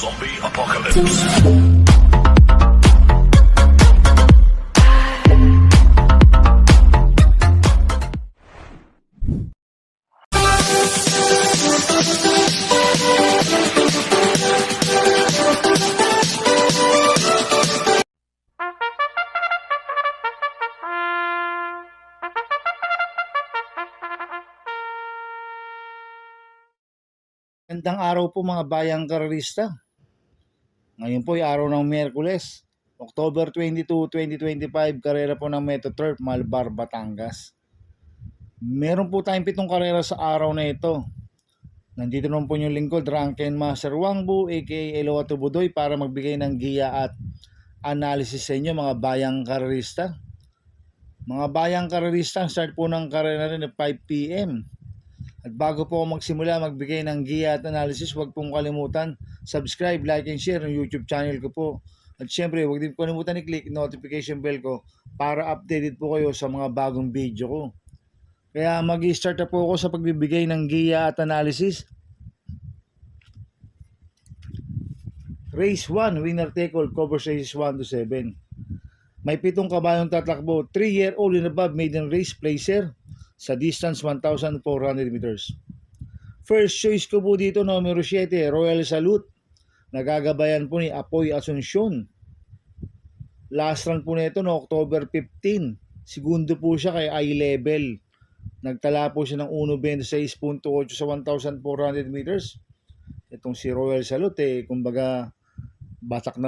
Zombie Apocalypse. Magandang araw po mga bayang karerista. Ngayon po ay araw ng Miyerkules, October 22, 2025, karera po ng Metro Turf, Malbar, Batangas. Meron po tayong 7 karera sa araw na ito. Nandito naman po yung lingkod, Drunken Master Wangbu, aka Eloato Budoy, para magbigay ng giya at analysis sa inyo mga bayang karerista. Mga bayang karerista, ang start po ng karera rin ay 5 p.m. At bago po ako magsimula magbigay ng giya at analysis, huwag pong kalimutan subscribe, like, and share ng YouTube channel ko po. At syempre, huwag din kalimutan i-click notification bell ko para updated po kayo sa mga bagong video ko. Kaya mag-start na po ako sa pagbibigay ng giya at analysis. Race 1, winner take all, covers races 1 to 7. May 7 kabayong tatakbo, 3-year-old and above maiden race placer sa distance 1,400 meters. First choice ko po dito, numero 7, Royal Salute. Nagagabayan po ni Apoy Asuncion. Last run po nito no October 15. Segundo po siya kay I-Level. Nagtala po siya ng 1.26.8 sa 1,400 meters. Itong si Royal Salute, kumbaga batak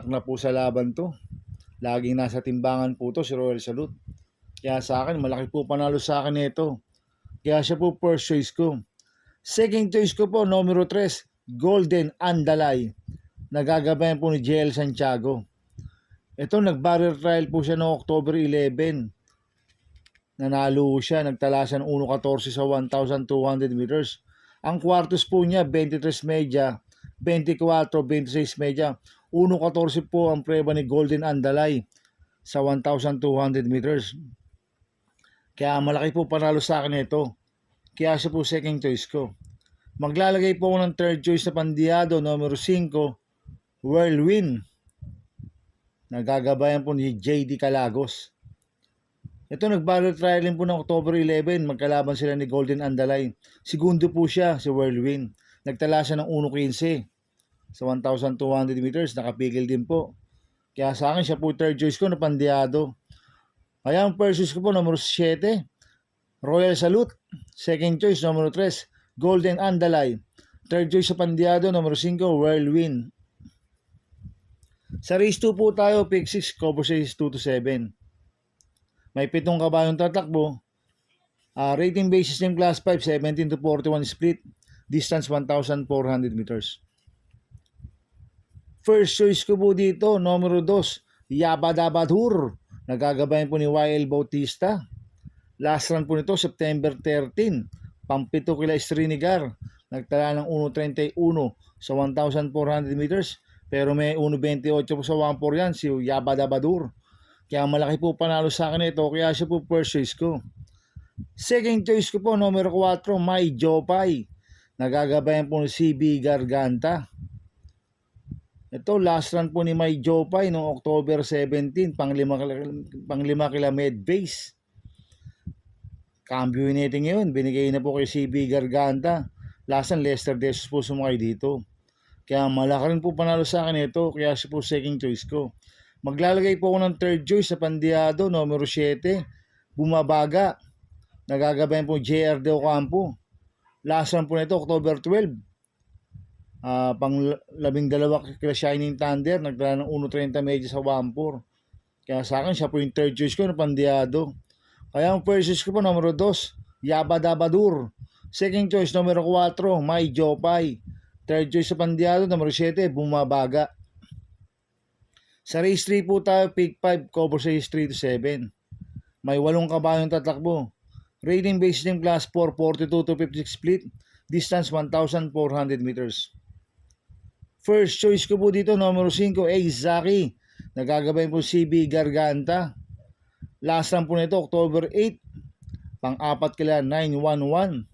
na po sa laban to. Laging nasa timbangan po to si Royal Salute. Kaya sa akin, malaki po panalo sa akin ito. Kaya siya po first choice ko. Second choice ko po, numero 3, Golden Andalay. Nagagabayan po ni JL Santiago. Ito, nag-barrier trial po siya noong October 11. Nanalo siya, nagtala siya ng 1.14 sa 1,200 meters. Ang kwartos po niya, 23 media, 24, 26 media. 1.14 po ang preba ni Golden Andalay sa 1,200 meters. Kaya malaki po panalo sa akin ito. Kaya siya po second choice ko. Maglalagay po ako ng third choice na pandiyado, numero 5, Whirlwind. Nagagabayan po ni JD Calagos. Ito, nag-barrel trial din po ng October 11. Magkalaban sila ni Golden Andalay. Segundo po siya, si Whirlwind. Nagtala siya ng 1.15 sa 1,200 meters. Nakapigil din po. Kaya sa akin, siya po third choice ko na pandiyado. Kaya ang first choice ko po, numero 7, Royal Salute. Second choice, numero 3, Golden Andalay. Third choice sa pandiyado, numero 5, Whirlwind. Sa race 2 po tayo, pick 6, cover races 2 to 7. May 7 kabayong tatakbo. Rating basis ng class 5, 17 to 41 split. Distance 1,400 meters. First choice ko po dito, numero 2, Yabadabadur. Nagagabayan po ni YL Bautista. Last run po nito, September 13. Pampito kila Srinigar. Nagtala ng 1.31 sa 1,400 meters. Pero may 1.28 po sa 1.4 yan, si Yabadabadur. Kaya malaki po panalo sa akin ito. Kaya siya po first choice ko. Second choice ko po, numero 4, May Jopay. Nagagabayan po ni CB Garganta. Ito, last run po ni May Jopay noong October 17, panglima kila Medbase. Cambio natin ngayon, binigay na po kay CB Garganta. Last run, Lester Desus po sumakay dito. Kaya malaki rin po panalo sa akin ito, kaya siya po second choice ko. Maglalagay po ako ng third choice sa pandiyado, numero 7, Bumabaga. Nagagabayan po JR De Ocampo. Last run po nito, October 12. Pang 12 kila Shining Thunder, nagdala ng 1.30 medyo sa 1.4. Kaya sa akin, siya po yung third choice ko na pandiyado. Kaya ang first choice ko po, numero 2, Yabadabadur. Second choice, numero 4, May Jopay. Third choice sa pandiyado, numero 7, Bumabaga. Sa race 3 po tayo, pick 5, cover race 3 to 7. May 8 kabayong tatakbo. Rating basis ng class 4, 42 to 56 split. Distance 1,400 meters. First choice ko po dito, numero 5, Ace Zaki. Nagagabayan po CB Garganta. Last run po nito, October 8. Pang-apat kila 911.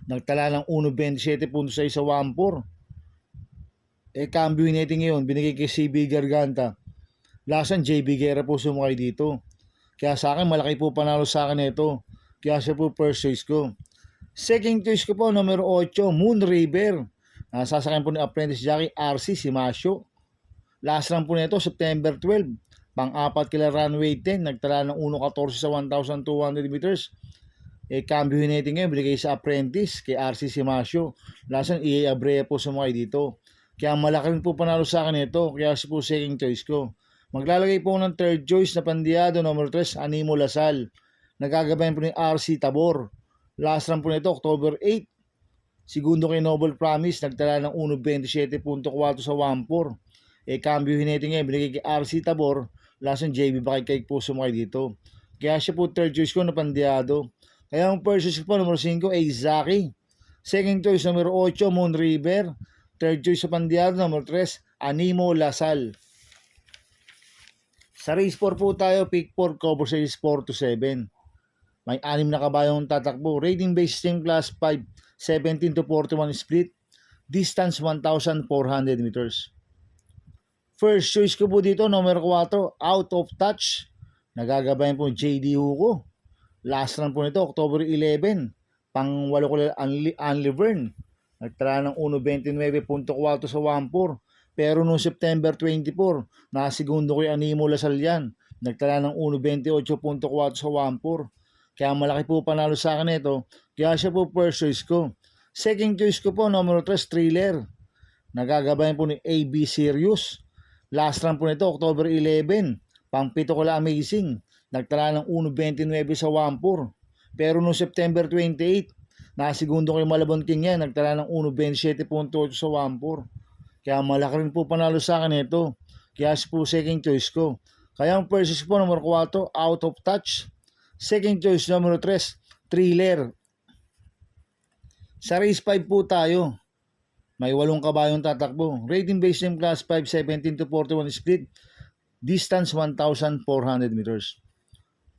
Nagtala ng 1.27.6 sa 1.4. Cambio natin ngayon, binigay kay CB Garganta. Lasan JB Guerra po sumakay dito. Kaya sa akin, malaki po panalo sa akin ito. Kaya siya po first choice ko. Second choice ko po, numero 8, Moon River. Sasakyan po ni Apprentice Jockey RC Simasio. Last run po nito, September 12. Pang-apat kila runway 10. Nagtala ng 1.14 sa 1,200 meters. Cambio natin ngayon, binigay sa Apprentice kay RC Simasio. Last run, EA Abrea po sumakay dito. Kaya malaki rin po panalo sa akin ito. Kaya siya po second choice ko. Maglalagay po ng third choice na pandiado, numero 3, Animo Lasal. Nagagabayan po ni RC Tabor. Last run po nito, October 8. Segundo kay Noble Promise, nagtala ng 1.27.4 sa 1.4. Cambio natin ngayon, binigay kay RC Tabor. Last run, JB Bakay po sumakay dito. Kaya siya po third choice ko na pandiado. Kaya ang first choice ko po, numero 5, Zaki. Second choice, numero 8, Moon River. Third choice sa pandiado, numero 3, Animo Lasal. Sa race 4 po tayo, pick 4, cover series 4 to 7. May 6 na kabayong tatakbo. Rating based system class 5, 17 to 41 split. Distance 1,400 meters. First choice ko po dito, numero 4, Out of Touch. Nagagabayan po JD Hugo. Last run po nito, October 11. Pang-8 ko Anli Vern. Nagtala ng 1.29.4 sa 1.4. Pero noong September 24, nakasegundo ko yung Animo Lasal yan. Nagtala ng 1.28.4 sa 1.4. Kaya malaki po panalo sa akin ito. Kaya siya po first choice ko. Second choice ko po, numero 3, Thriller. Nagagabayan po ni AB Sirius. Last run po nito, October 11. Pang-7 ko Amazing. Nagtala ng 1.29 sa 1.4. Pero noong September 28, nakasegundo ko yung Malabon King yan. Nagtala ng 1.27.8 sa 1.4. Kaya malaki rin po panalo sa akin ito. Kaya siya po second choice ko. Kaya ang first choice po, numero 4, Out of Touch. Second choice, numero 3, Thriller. Sa race 5 po tayo. May 8 kabayong tatakbo. Rating based in class 5, 17 to 41 split. Distance 1,400 meters.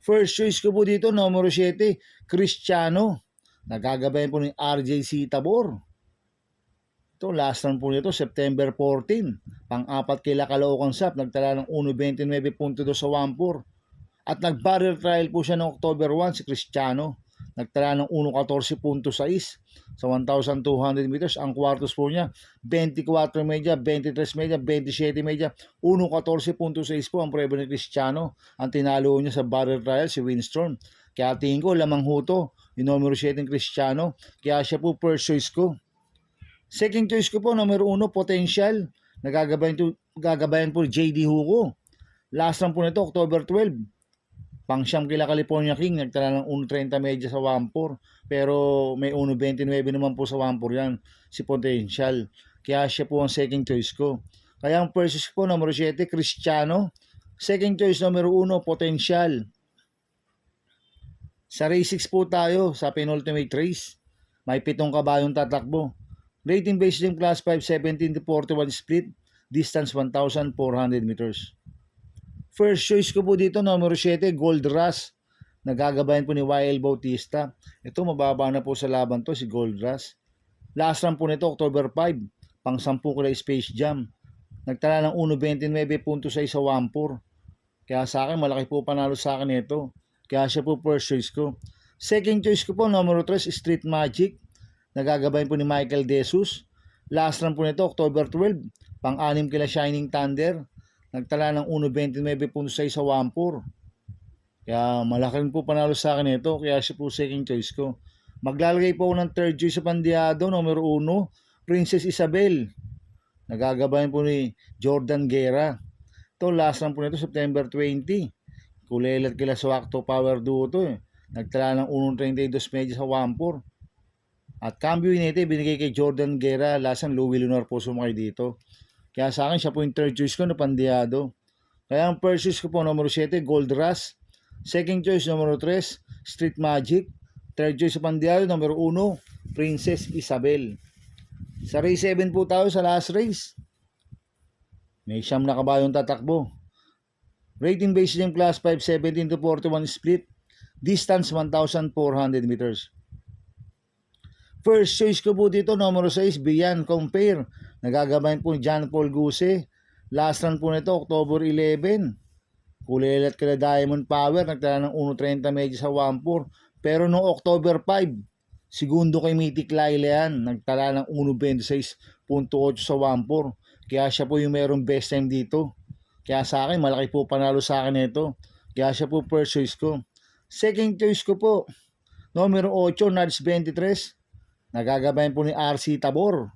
First choice ko po dito, numero 7, Cristiano. Nagagabayan po ni RJC Tabor. Ito, last run po nito, September 14. Pang-4 kay Caloocan Sap, nagtala ng 1.29.2 sa 1.4. At nag-barrel trial po siya noong October 1, si Cristiano. Nagtala ng 1.14.6 sa 1,200 meters. Ang quartos po niya, 24 media, 23 media, 27 media, 1.14.6 po ang prueba ni Cristiano. Ang tinalo niya sa barrel trial, si Windstorm. Kaya tingin ko, lamang huto, yung numero 7 Cristiano. Kaya siya po first choice ko. Second choice ko po, numero 1, Potential. Nagagabayan po JD Hugo. Last run po nito, October 12. Pang-siyam kila California King, nagtala ng 1.30 media sa 1.4. Pero may 1.29 naman po sa 1.4 yan, si Potential. Kaya siya po ang second choice ko. Kaya ang first choice po, numero 7, Cristiano. Second choice, numero 1, Potential. Sa race 6 po tayo, sa penultimate race. May 7 kabayong tatakbo. Rating based in class 5, 17 to 41 split. Distance 1,400 meters. First choice ko po dito, numero 7, Gold Rush. Nagagabayan po ni YL Bautista. Ito, mababa na po sa laban to, si Gold Rush. Last run po nito, October 5. Pang-10 ko na Space Jam. Nagtala ng 1.29.6 sa 1.4. Kaya sa akin, malaki po panalo sa akin ito. Kaya siya po first choice ko. Second choice ko po, numero 3, Street Magic. Nagagabayan po ni Michael Jesus. Last run po nito, October 12. Pang-6 kila Shining Thunder. Nagtala ng 1.29.6 sa 1.4. Kaya malaki rin po panalo sa akin ito. Kaya siya po second choice ko. Maglalagay po ako ng third choice sa pandiado, numero 1, Princess Isabel. Nagagabayan po ni Jordan Guerra. Ito, last run po nito, September 20. Kulelat kila Swakto Power Duo to eh. Nagtala ng 1.32 media sa 1.4. At cambio nito, binigay kay Jordan Guerra. Last run, Louis Lunar po sumakay dito. Kaya sa akin, siya po yung third choice ko na pandiado. Kaya ang first choice ko po, numero 7, Gold Rush. Second choice, numero 3, Street Magic. Third choice sa pandiado, numero 1, Princess Isabel. Sa race 7 po tayo sa last race. May 9 na kabayong tatakbo. Rating based in class 5, 17 to 41 split. Distance 1,400 meters. First choice ko po dito, numero 6, Beyond Compare. Nagagabayan po ni John Paul Guse. Last run po nito, October 11. Kulelat kala Diamond Power, nagtala ng 1.30 medyo sa 1.4. Pero noong October 5, segundo kay Mythic Laila yan, nagtala ng 1.26.8 sa 1.4. Kaya siya po yung mayroong best time dito. Kaya sa akin, malaki po panalo sa akin ito. Kaya siya po first choice ko. Second choice ko po, numero 8, Nards 23. Nagagabayan po ni RC Tabor.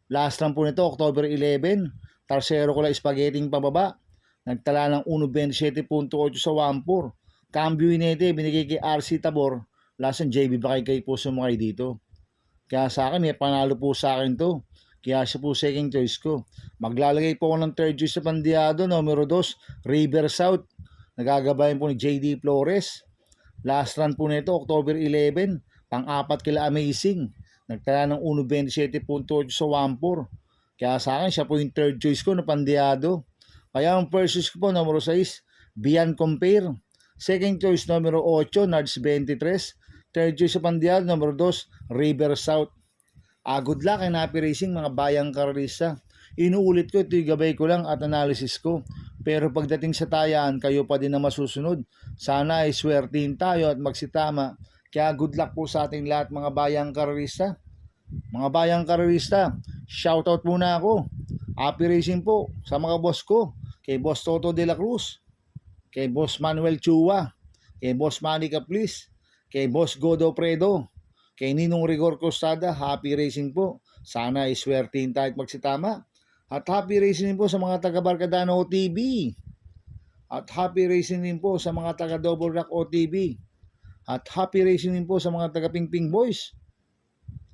Last run po nito, October 11. Tarsero ko lang spaghetti pababa. Nagtala ng 1.27.8 sa 1.4. Cambio inete, binigay kay RC Tabor. Last run, JB Bakay po sumakay dito. Kaya sa akin, may panalo po sa akin to. Kaya siya po second choice ko. Maglalagay po ako ng third choice sa Pandiado, numero 2, River South. Nagagabayan po ni JD Flores. Last run po nito, October 11. Pang-apat kila Amazing. Nagtala ng 1.27.8 sa 1.4. Kaya sa akin, siya po yung third choice ko na Pandiado. Kaya ang first choice ko po, numero 6, Beyond Compare. Second choice, numero 8, Nards 23. Third choice sa Pandiado, numero 2, River South. Good luck and happy racing mga bayang karalista. Inuulit ko, ito yung gabay ko lang at analysis ko. Pero pagdating sa tayaan, kayo pa din na masusunod. Sana ay swertihin tayo at magsitama. Kaya good luck po sa ating lahat mga bayang karalista. Mga bayang karalista, shoutout muna ako. Happy racing po sa mga boss ko. Kay Boss Toto de la Cruz, kay Boss Manuel Chua, kay Boss Manny Caplis, kay Boss Godo Predo, kay Ninong Rigor Costada. Happy racing po. Sana iswertihin tayo at magsitama. At happy racing din po sa mga taga Barcadano OTV. At happy racing din po sa mga taga Double Rock OTV. At happy racing din po sa mga taga Pingping Boys.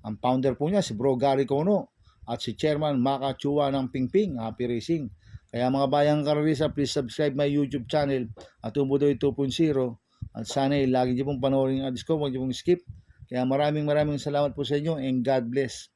Ang founder po niya si Bro Gary Cono at si Chairman Maka Chua ng Pingping. Happy racing. Kaya mga bayang karalista, please subscribe my YouTube channel at Umudoy 2.0. At sana lagi niyo pong panoorin ang ads ko, huwag niyo pong skip. Kaya maraming salamat po sa inyo and God bless.